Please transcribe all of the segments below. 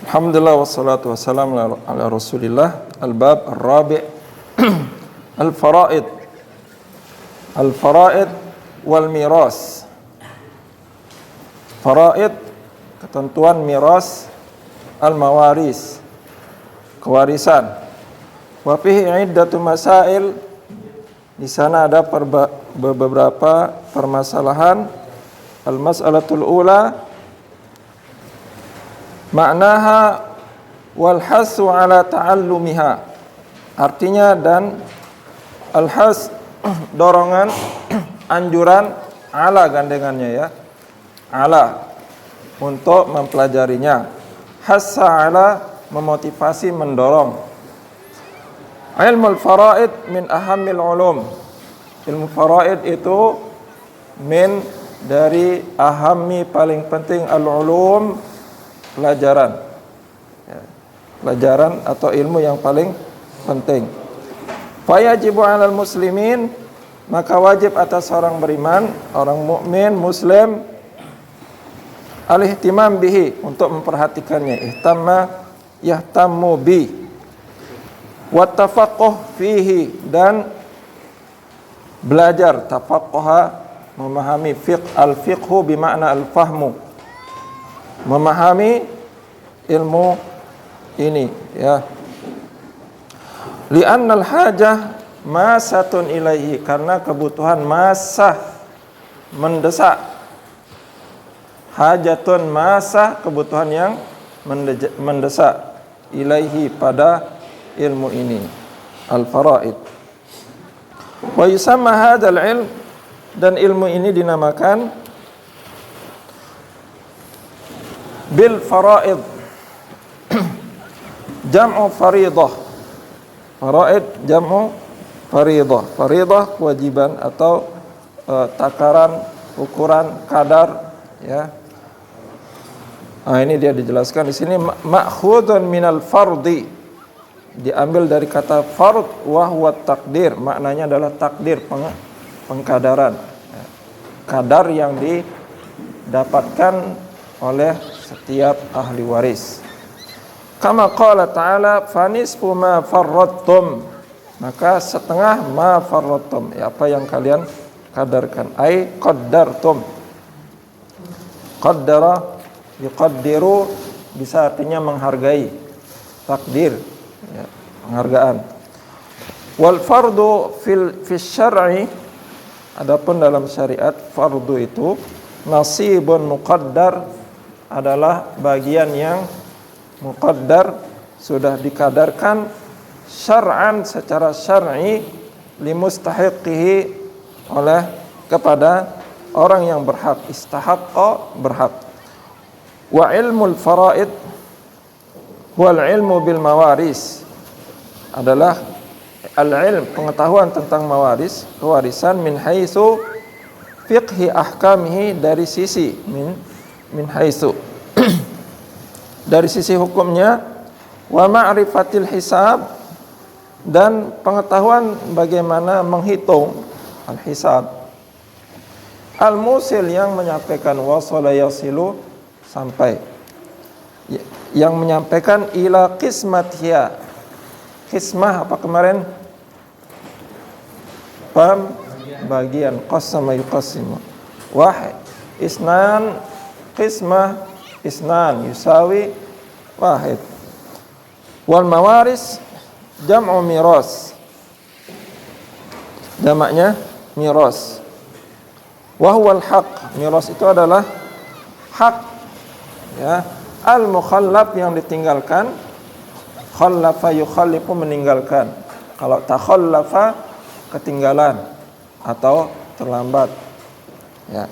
Alhamdulillah wassalatu wassalamu ala Rasulillah. Al-bab ar-rabi' al-faraid. Al-faraid wal miras. Faraid, ketentuan miras, al-mawaris, kewarisan. Wa fihi iddatu masail. Di sana ada beberapa permasalahan. Al-mas'alatul ula maknaha wal hasu ala ta'allumiha. Artinya dan al-has dorongan, anjuran, ala gandengannya ya. Ala untuk mempelajarinya. Hassa ala memotivasi, mendorong. Ilmul faraid min ahammil ulum. Ilmu faraid itu min dari ahammi paling penting al-ulum, pelajaran ya, pelajaran atau ilmu yang paling penting. Fayajibu 'alal muslimin, maka wajib atas orang beriman, orang mukmin, muslim, al-ihtimam bihi, untuk memperhatikannya. Ihtamma yahtammu bi, wa tafaqquh fihi, dan belajar. Tafaqquha, memahami. Al-fiqhu bimakna al-fahmu, memahami ilmu ini ya. Li'annal hajah masatun ilaihi, karena kebutuhan masah, mendesak. Hajatun masah, kebutuhan yang mendesak, ilaihi, pada ilmu ini, al-faraid. Wa yusamma hadzal ilm, dan ilmu ini dinamakan bil faraid. Jam'u faridah. Faraid jam'u faridah. Faridah kewajiban atau takaran, ukuran, kadar ya. Nah, ini dia dijelaskan di sini, ma'khudun minal fardi, diambil dari kata fard, wa huwa takdir, maknanya adalah takdir, pengkadaran. Kadar yang didapatkan oleh setiap ahli waris. Kama qala ta'ala, fanisfu ma farrattum, maka setengah ma farrattum, ya, apa yang kalian kadarkan. Ai qaddartum. Qaddara yuqaddiru, bisa artinya menghargai, takdir ya, penghargaan. Wal fardu fi syar'i, adapun dalam syariat fardu itu nasibun muqaddar, adalah bagian yang muqaddar, sudah dikadarkan, syar'an, secara syar'i, limustahiqihi, oleh kepada orang yang berhak. Istahaqqa, berhak. Wa ilmul faraid wal ilmu bil mawaris, adalah al-ilm, pengetahuan tentang mawaris, kewarisan, min haitsu fiqhi ahkamihi, dari sisi min haitsu dari sisi hukumnya, wa ma'rifatil hisab, dan pengetahuan bagaimana menghitung, al-hisab, al-musil, yang menyampaikan, wasala yasilu, sampai, yang menyampaikan, ila qismathiya. Qismah apa kemarin? Pembagian. Qassama yuqassimu. Wahid, isnan, qismah, isnan yusawi wahid. Wal mawaris jam'u miras, jamaknya miras. Wa huwal haq, miras itu adalah hak ya. Al mukhallaf, yang ditinggalkan. Khallafa yukhallifu, meninggalkan. Kalau takhallafa, ketinggalan atau terlambat ya.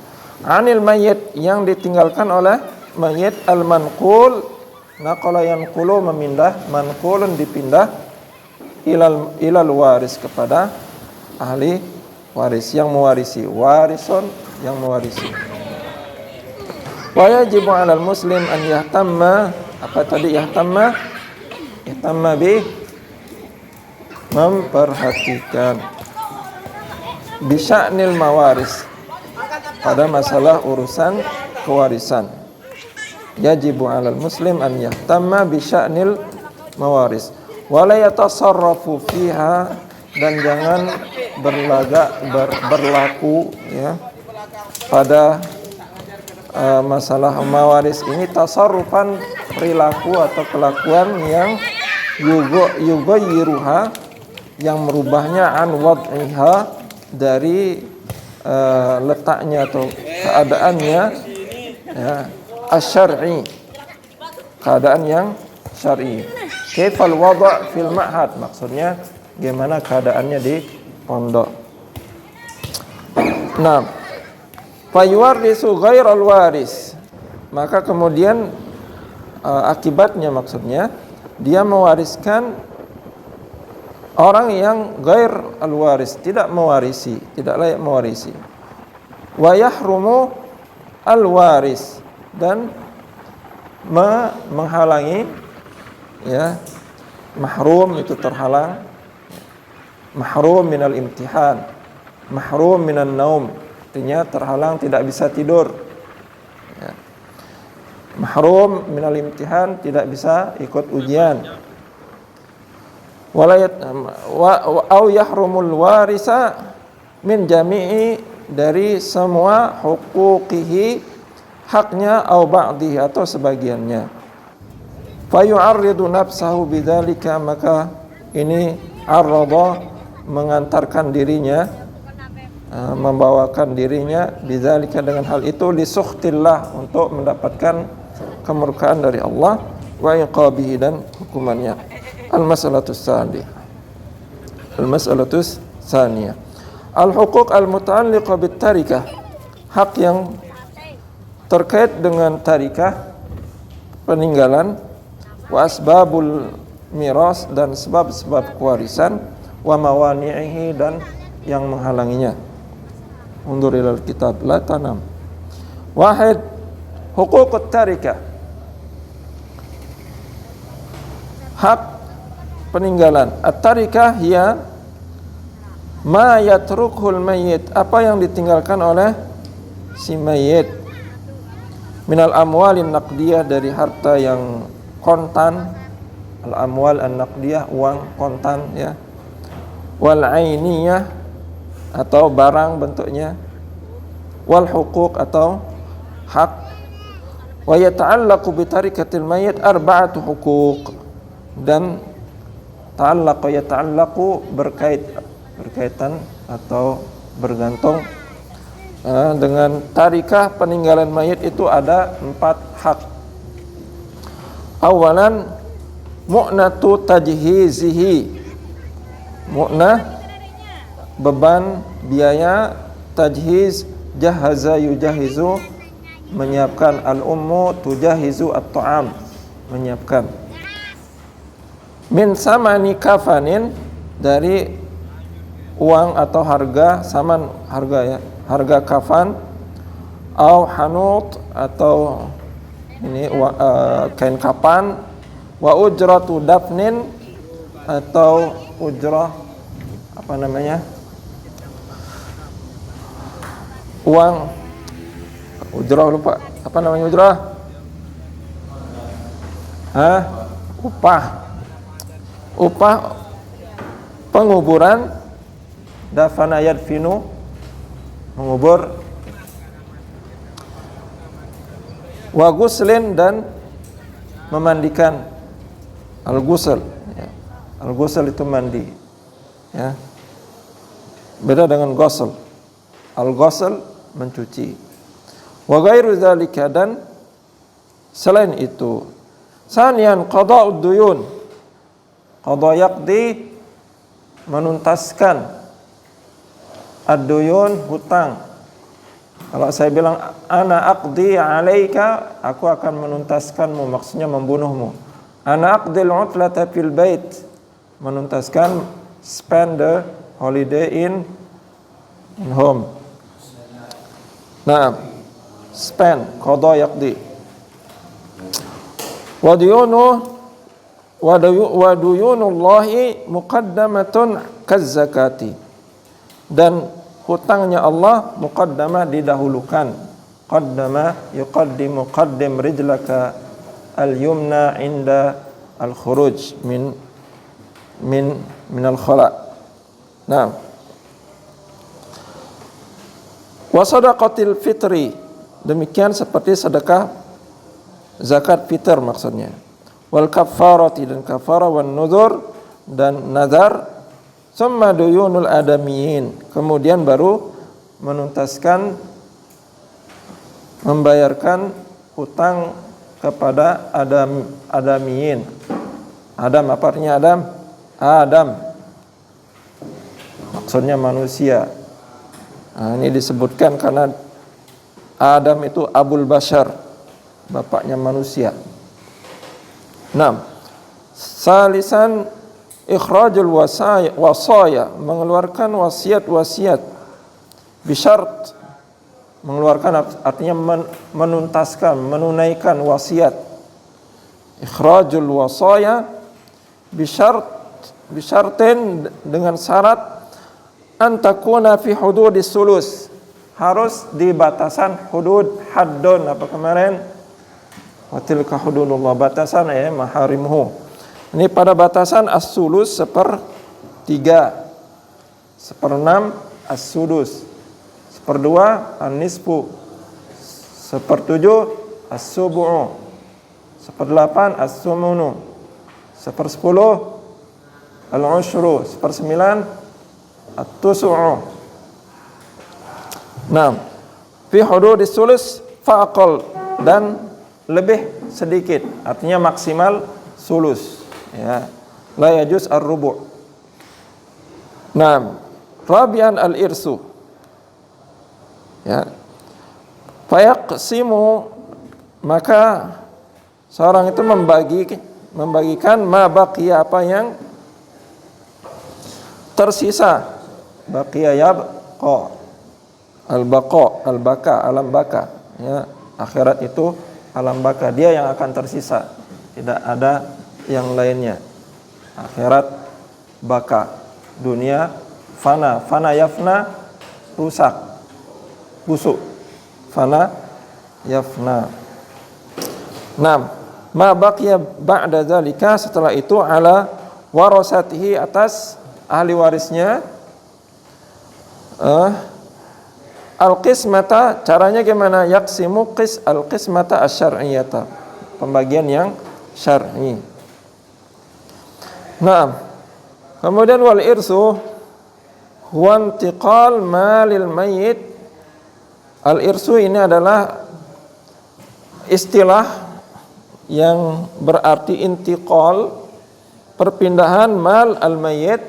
Anil mayyit, yang ditinggalkan oleh mayyit. Al manqul, naqala yanqulu, memindah. Manqulun, dipindah. Ilal waris, kepada ahli waris, yang mewarisi. Warison, yang mewarisi. Wa yajibu 'alal muslim an yahtamma, apa tadi yahtamma? Yahtamma bi, memperhatikan, bisya'nil mawaris, pada masalah urusan kewarisan. yajibu 'alal muslim an yahtamma bi sya'nil mawaris wa la yatasarrafu fiha, dan jangan berlaku ya pada masalah mawaris ini tasarrufan, perilaku atau kelakuan yang yughayyiruha, yang merubahnya an wad'iha, dari letaknya atau keadaannya ya, asy-syar'i, keadaan yang syar'i. Kaifal wada' fil ma'had, maksudnya gimana keadaannya di pondok. Nah, fayuwarrisu ghairal waris, maka kemudian akibatnya, maksudnya dia mewariskan orang yang ghair al-waris, tidak mewarisi, tidak layak mewarisi. Wa yahrumu al-waris, dan menghalangi ya, mahrum itu terhalang, mahrum minal imtihan, mahrum minan naum, artinya terhalang tidak bisa tidur ya. Mahrum minal imtihan, tidak bisa ikut ujian. Walayat au yahrumul warisa min jami'i, dari semua huquqihi, haknya, au ba'dihi, atau sebagiannya. Fayu'arridu nafsahu bidzalika, maka ini arrada, mengantarkan dirinya, membawakan dirinya, bidzalika, dengan hal itu, li sukhtillah, untuk mendapatkan kemurkaan dari Allah, wa iqabihi, dan hukumannya. Al-mas'alatus tsaniyah al-huquq al-muta'alliqah bit-tarikah, hak yang terkait dengan tarikah, peninggalan, wa asbabul miras, dan sebab-sebab kewarisan, wa mawani'ihi, dan yang menghalanginya. Undur ilal kitab la tanam. Wahid, huququt tarikah, hak peninggalan. At-tarikah hiya ma yatrukhul mayyit, apa yang ditinggalkan oleh si mayyit, minal amwalin naqdiyah, dari harta yang kontan, al amwal an naqdiyah, uang kontan ya, wal ainiyah, atau barang bentuknya, wal huquq, atau hak. Wa yata'allaqu bi tarikatil mayyit arba'atu huquq, dan yata'allaqu berkaitan atau bergantung dengan tarikah peninggalan mayit itu ada 4 hak. Awalan, mu'natu tajhizihi, mu'nah, beban biaya, tajhiz, jahaza yujahizu, menyiapkan, al-ummu tujahizu at-ta'am, menyiapkan. Min samani kafanin, dari uang atau harga, saman, harga ya, harga kafan, au hanut, atau ini kain kapan, wa ujratu dafnin, atau ujrah, apa namanya, uang ujrah, lupa apa namanya ujrah, upah penguburan, dafana yadfinu, mengubur, wa guslin, dan memandikan, al-ghusl ya. Al-ghusl itu mandi ya, beda dengan ghusl. Al-ghusl mencuci. Wa ghairu dzalika, dan selain itu. Sanian, qada'ud duyun, qada yaqdi, menuntaskan, ad-duyun, hutang. Kalau saya bilang ana aqdi 'alaika, aku akan menuntaskanmu, maksudnya membunuhmu. Ana aqdil 'utlata fil bait, menuntaskan, spend the holiday in home. Nah, spend, qada yaqdi. Wa duyunullahi muqaddamatun kazzakati, dan hutangnya Allah muqaddamah, didahulukan, yuqaddimu qaddim rijlaka al-yumna inda al-khuruj min al-khala. Nah, wa sadaqatil fitri, demikian seperti sedekah zakat fitr maksudnya. Wal kafarati, dan kafarah, wan nuzur, dan nazar. Summa duyunul adamiyin, kemudian baru menuntaskan, membayarkan hutang kepada adamiyin. Adam, apa artinya Adam? Adam, maksudnya manusia. Nah, ini disebutkan karena Adam itu Abul Bashar, bapaknya manusia. 6. Salisan ikhrajul wasaya, mengeluarkan wasiat-wasiat. Bisyart, mengeluarkan artinya menuntaskan, menunaikan wasiat. Ikhrajul wasaya bisyartin, dengan syarat antakuna fi hududis sulus, harus di batasan hudud, haddun apa kemarin, wa tilka hududullah, batasan maharimuhu. Ini pada batasan as-sulus, 1/3, 1/6 as-sudus, 1/2 an-nisfu, 1/7 as-subu'u, 1/8 as-sumunu, 1/10 al-ushru, 1/9 at-tusu'u. Nah, fi hududis sulus fa'aqal, dan lebih sedikit, artinya maksimal sulus, ya. La yajuz ar-rubu'. Nah, rabi'an al-irsu, ya. Fayaqsimu, maka seorang itu membagikan ma baqiya, apa yang tersisa. Baqiya yabqa, al-baqa, al-baka, alam baka, ya. Akhirat itu alam baka, dia yang akan tersisa, tidak ada yang lainnya. Akhirat baka, dunia fana, fana yafna, rusak, busuk, fana yafna. 6. Ma baqiya ba'da dzalika, setelah itu ala warasatihi, atas ahli warisnya. Al-qismata, caranya gimana? Yaqsimu al-qismata asy-syar'iyyata, pembagian yang syar'i. Nah, kemudian wal irsu huwa intiqal malil mayyit. Al-irsu ini adalah istilah yang berarti intiqal, perpindahan mal al-mayyit,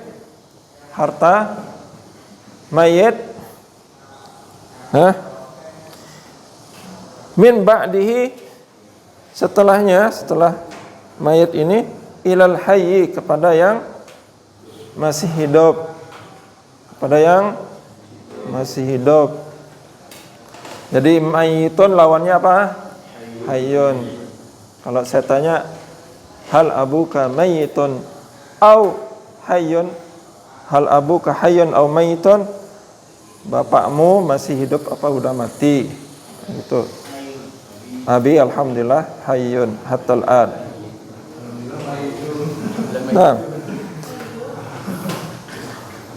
harta mayit, min ba'dihi, setelahnya, setelah mayit ini, ilal hayyi, kepada yang masih hidup, kepada yang masih hidup. Jadi mayitun lawannya apa? Hayyun. Kalau saya tanya, hal abuka mayitun au hayyun, hal abuka hayyun au mayitun, bapakmu masih hidup apa udah mati? Gitu. Abi alhamdulillah hayyun hatal an. Nah,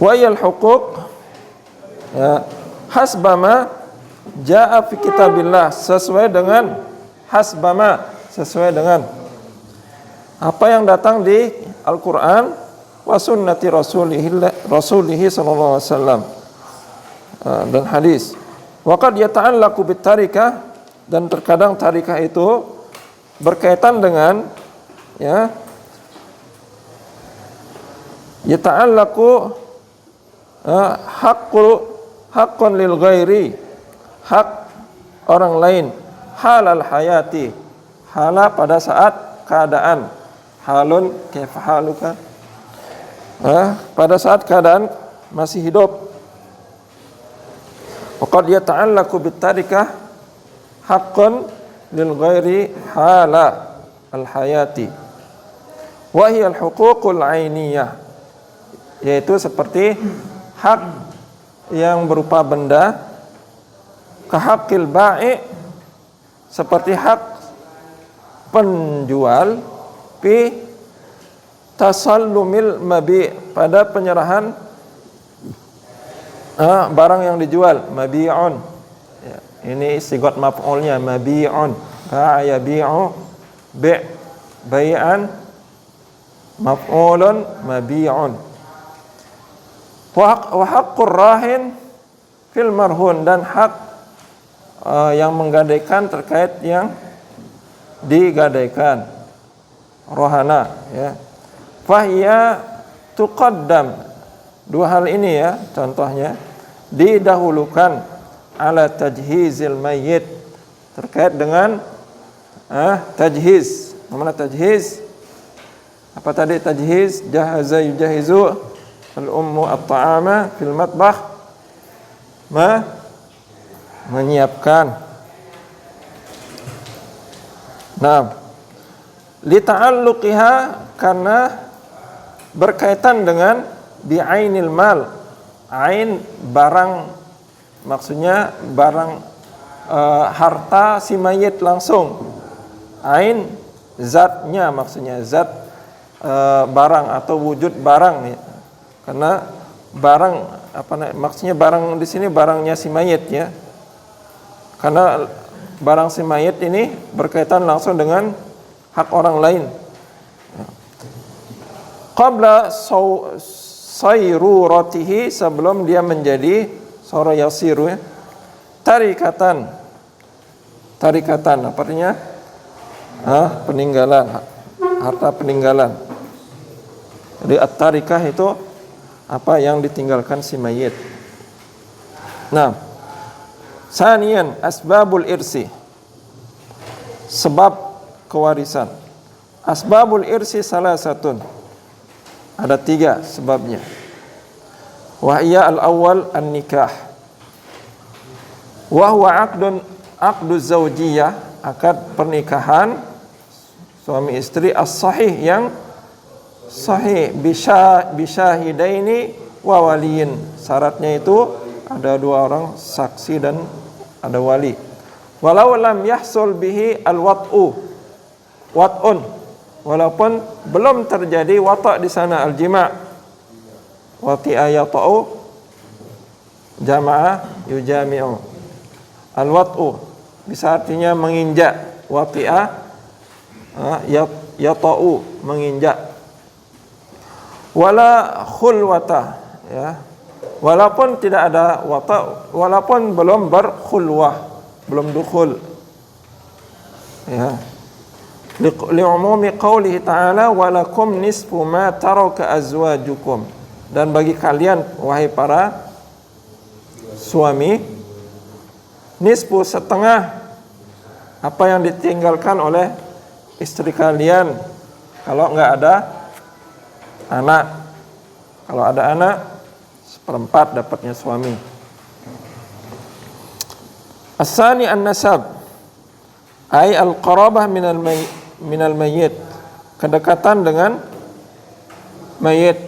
wa yal huquq, ya, hasbama jaa fi kitabillah, sesuai dengan hasbama, sesuai dengan apa yang datang di Al-Qur'an wa sunnati rasulihi sallallahu alaihi wasallam, dan hadis. Wa qad yata'allaqu bit tarikah, dan terkadang tarikah itu berkaitan dengan, ya, yata'allaqu haqqun lil ghairi, hak orang lain, halal hayati, hala pada saat keadaan, halun kaifa haluka, pada saat keadaan masih hidup. Waqad yata'allaqu bitarikah haqqun lil ghairi hala al hayati wa hiya al huququl ainiyah, yaitu seperti hak yang berupa benda, Kahaqil ba'i, seperti hak penjual, fi tasallumil mabi', pada penyerahan barang yang dijual, mabi'un. Ya, ini sigat maf'ulnya, mabi'un. Ba'a yabi'u, bi', bai'an, maf'ulun, mabi'un. Wa haqqur rahin fil marhun, dan hak yang menggadaikan terkait yang digadaikan, rohana, ya. Fahiya tuqaddam, dua hal ini ya contohnya, didahulukan ala tajhizil mayyit, terkait dengan tajhiz. Mana tajhiz? Apa tadi tajhiz? Jahaza yujahizu al-ummu at-ta'ama fil matbakh, menyiapkan. Nah, li ta'alluqiha, karena berkaitan dengan bi'ainil mal. Ain barang, maksudnya barang harta si mayit langsung. Ain zatnya, maksudnya zat barang atau wujud barang ya. Karena barang maksudnya barang di sini barangnya si mayit ya. Karena barang si mayit ini berkaitan langsung dengan hak orang lain. Qabla sayruratihi, sebelum dia menjadi sara yasiru ya. Tarikatan, artinya peninggalan, harta peninggalan. Jadi at-tarikah itu apa yang ditinggalkan si mayit. Nah, sanian asbabul irsi, sebab kewarisan. Asbabul irsi salasatun, ada 3 sebabnya. Wahya al-awwal an-nikah, wa huwa aqdu zaujiyah, akad pernikahan suami istri as-sahih, yang sahih, bisyahidaini wa waliyin. Syaratnya itu ada 2 orang saksi dan ada wali. Walau lam yahsul bihi al-wat'un, walaupun belum terjadi wata' di sana, al-jima'. Wati'a yata'u, jama'a yujami'u. Al-wat'u bisa artinya menginjak, wati'a yata'u, menginjak. Wala khulwata, ya. Walaupun tidak ada wata', walaupun belum berkhulwah, belum dukhul. Ya. Li'umumi qawlihi ta'ala walakum nisfu ma taraka azwajukum, dan bagi kalian wahai para suami, nisfu, setengah apa yang ditinggalkan oleh istri kalian kalau enggak ada anak. Kalau ada anak, 1/4 dapatnya suami. As-sani an-nasab, ay al-qarabah minal mayyit, kedekatan dengan mayit.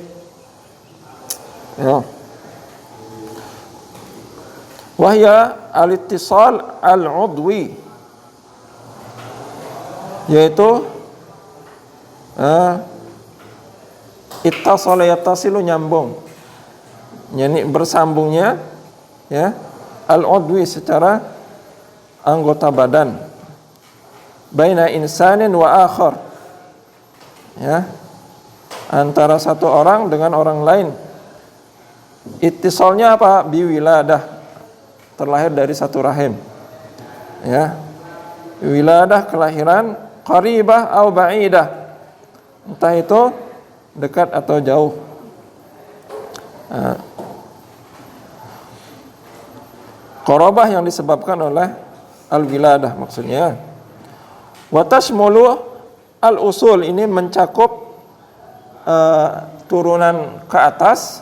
Ya. Wahya al-ittisal al-udwi, yaitu ittasala yattasilu, nyambung, yani bersambungnya ya, al-udwi secara anggota badan, baina insanin wa akhar, ya, antara satu orang dengan orang lain. Ittisalnya apa? Biwiladah, terlahir dari satu rahim, ya. Wiladah, kelahiran, qaribah atau ba'idah, entah itu dekat atau jauh. Qarabah yang disebabkan oleh al-wiladah maksudnya. Wa tashmulu al-usul, ini mencakup turunan ke atas,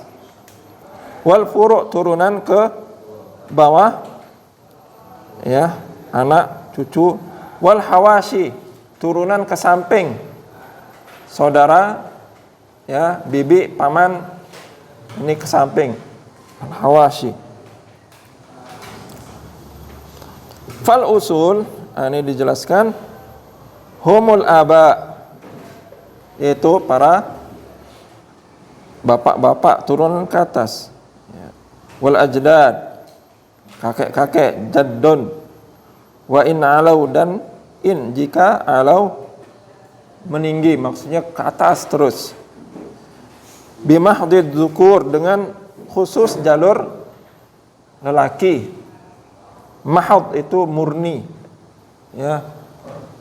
wal furu', turunan ke bawah, ya, anak, cucu, wal hawashi, turunan ke samping, saudara, ya, bibi, paman, ini ke samping, al hawashi. Fal usul, ini dijelaskan, humul aba, yaitu para bapak-bapak turunan ke atas, wal ajdad, kakek-kakek, jaddun, wa in alau, dan in jika alau meninggi, maksudnya ke atas terus, bimahdid dzukur, dengan khusus jalur lelaki. Mahad itu murni, ya,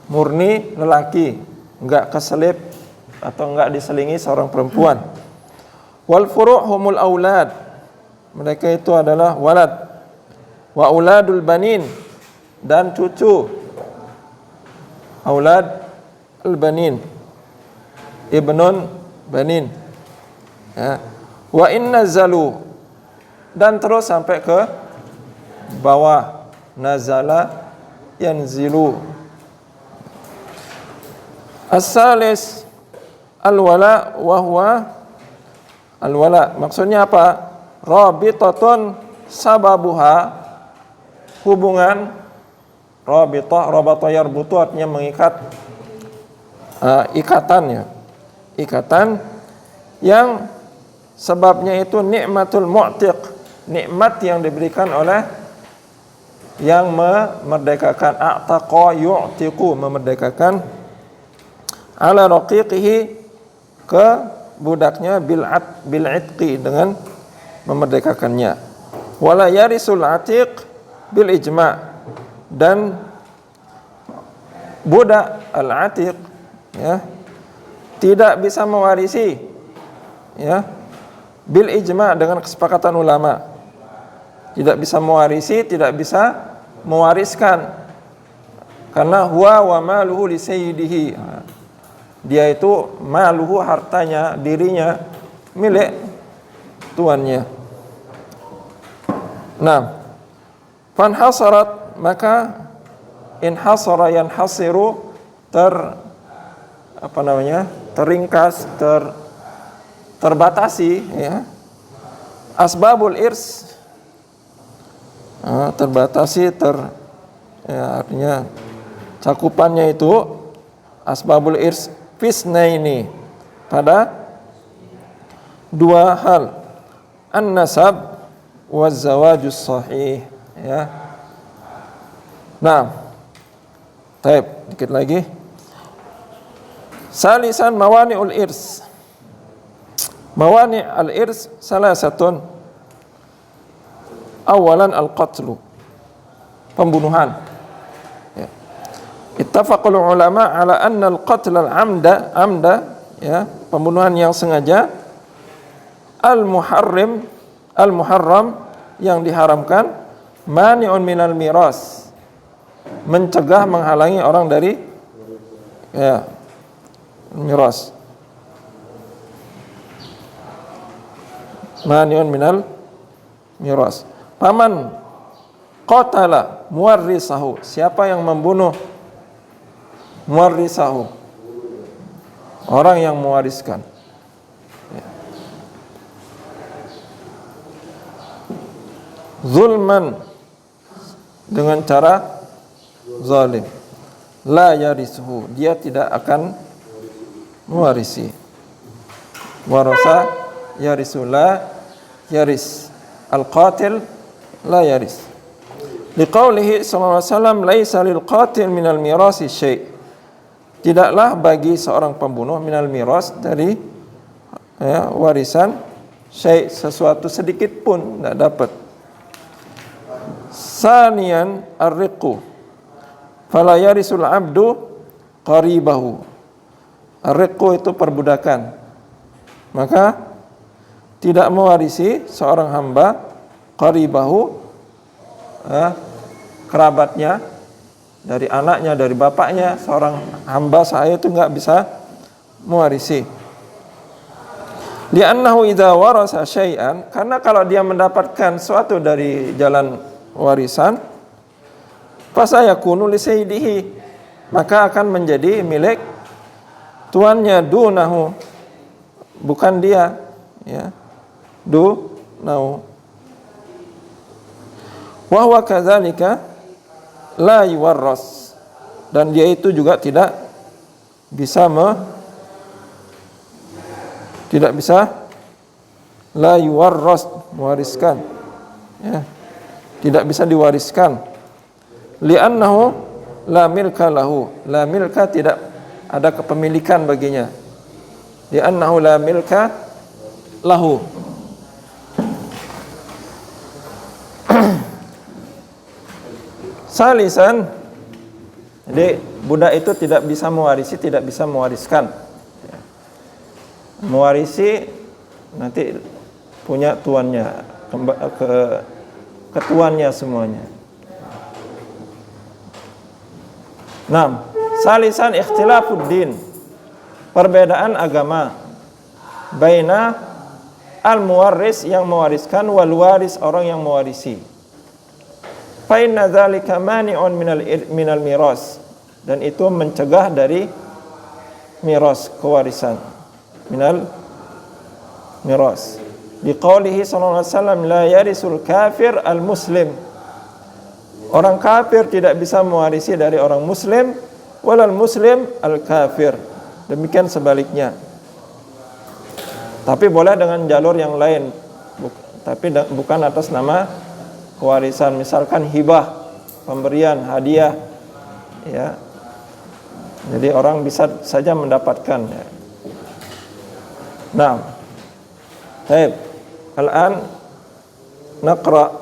murni lelaki, enggak keselip atau enggak diselingi seorang perempuan. Wal furu' humul aulad, mereka itu adalah walad, wa auladul banin, dan cucu. Aulad al-banin, ibnun banin, ya. Wa in nazalu, dan terus sampai ke bawah, nazala yanzilu. As-salis al-wala wa huwa al-wala, maksudnya apa? Rabitatun sababuha, hubungan. Rabata yarbutu artinya mengikat, ikatannya, ikatan yang sebabnya itu nikmatul mu'tiq, nikmat yang diberikan oleh yang memerdekakan. A'taqa yu'tiqu, memerdekakan, ala raqiqihi, ke budaknya, bil itqi, dengan memerdekakannya. Wala yarisul atiq bil ijma', dan budak al-atiq, ya, tidak bisa mewarisi, ya, bil ijma', dengan kesepakatan ulama, tidak bisa mewarisi, tidak bisa mewariskan, karena huwa wa maluhu li sayyidihi, dia itu maluhu, hartanya, dirinya, milik tuannya. Nah, fanhasarat, maka inhasara yanhasiru, teringkas, terbatasi, ya, asbabul irs, terbatasi, ya, artinya cakupannya itu asbabul irs fisnaini, pada dua hal, an-nasab wa zawajus sahih, ya. Nah, taib, dikit lagi. Salisan mawani'ul irs. Mawani' al-irs salasatun. Awalan al-qatlu, pembunuhan. Ya. Ittafaqul ulama ala anna al-qatl al-amda, ya, pembunuhan yang sengaja, al-muharram, yang diharamkan, mani'un minal miras, mencegah, menghalangi orang dari, ya, miras. Mani'un minal miras. Paman qatala muwarrisahu, siapa yang membunuh muwarrisahu, orang yang mewariskan, ya, zulman, dengan cara zalim, la yarisuhu, dia tidak akan mewarisi. Warasa yarisu, la yaris, al-qatil la yaris. Liqaulihi sallallahu alaihi wasallam, laisa lil qatil minal mirasi syai', tidaklah bagi seorang pembunuh minal miras, dari, ya, warisan, syai', sesuatu sedikit pun tidak dapat. Sanian ar-riqu, fala yarisul abdu qaribahu, ar-riqu itu perbudakan, maka tidak mewarisi seorang hamba, qaribahu, kerabatnya, dari anaknya, dari bapaknya, seorang hamba saya itu enggak bisa mewarisi. Li'annahu idza warasa syai'an, karena kalau dia mendapatkan suatu dari jalan warisan, fasayakunu li sayyidihi, maka akan menjadi milik tuannya, dunahu, bukan dia, ya, dunahu. Wa huwa kadzalika, la yuwarras, dan dia itu juga tidak bisa la yuwarras, mewariskan, ya, tidak bisa diwariskan. Li'annahu la milka lahu, la milka, tidak ada kepemilikan baginya. Li'annahu la milka lahu. Salisan, jadi budak itu tidak bisa mewarisi, tidak bisa mewariskan. Mewarisi nanti punya tuannya, ke tuannya semuanya. Nah, salisan ikhtilafuddin, perbedaan agama, baina al-muwarris, yang mewariskan, wal waris, orang yang mewarisi. Fa inna dzalika mani'un minal miras, dan itu mencegah dari miras, kewarisan, minal miras. Liqaulihi sallallahu alaihi wasallam, la yarisul kafir al muslim, orang kafir tidak bisa mewarisi dari orang muslim, walal muslim al kafir, demikian sebaliknya. Tapi boleh dengan jalur yang lain, tapi bukan atas nama kewarisan, misalkan hibah, pemberian, hadiah, ya. Jadi orang bisa saja mendapatkan, ya. Nah, baik. Al-an naqra